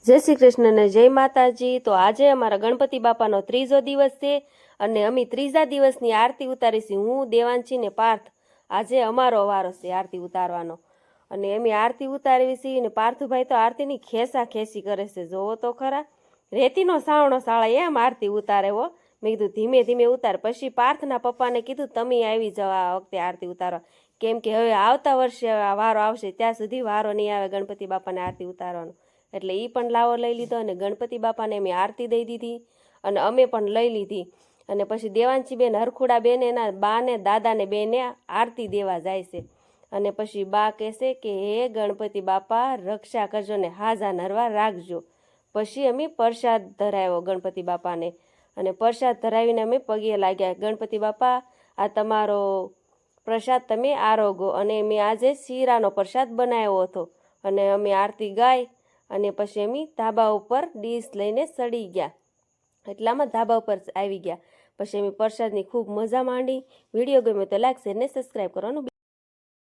જય શ્રી કૃષ્ણ ને જય માતાજી। તો આજે અમારા ગણપતિ બાપાનો ત્રીજો દિવસ છે અને અમે ત્રીજા દિવસની આરતી ઉતારીશું। હું દેવાંશી ને પાર્થ આજે અમારો વારો છે આરતી ઉતારવાનો અને અમે આરતી ઉતારવી છીએ ને પાર્થભાઈ તો આરતીની ખેસા ખેસી કરે છે। જોવો તો ખરા, રેતીનો સાવણો સાળા એમ આરતી ઉતારે હો। મેં કીધું ધીમે ધીમે ઉતાર। પછી પાર્થના પપ્પાને કીધું તમે આવી જાઓ આ વખતે આરતી ઉતારવા, કેમ કે હવે આવતા વર્ષે વારો આવશે ત્યાં સુધી વારો નહીં આવે ગણપતિ બાપાને આરતી ઉતારવાનો। એટલે એ પણ લાવો લઈ લીધો અને ગણપતિ બાપાને મેં આરતી દઈ દીધી અને અમે પણ લઈ લીધી। અને પછી દેવાંશી બેન હરખુડા બેન એના બા ને દાદા ને બેને આરતી દેવા જાય છે અને પછી બા કહેશે કે હે ગણપતિ બાપા રક્ષા કરજો ને હાજા નરવા રાખજો। પછી અમે પ્રસાદ ધરાવ્યો ગણપતિ બાપાને અને પ્રસાદ ધરાવીને અમે પગે લાગ્યા, ગણપતિ બાપા આ તમારો પ્રસાદ તમે આરોગો। અને મેં આજે શીરાનો પ્રસાદ બનાવ્યો હતો અને અમે આરતી ગાઈ અને પછી અમે ધાબા ઉપર ડીશ લઈને ચડી ગયા, એટલામાં ધાબા ઉપર આવી ગયા। પછી અમે પ્રસાદની ખૂબ મજા માંડી। વિડીયો ગમ્યો તો લાઈક શેર ને સબસ્ક્રાઈબ કરવાનું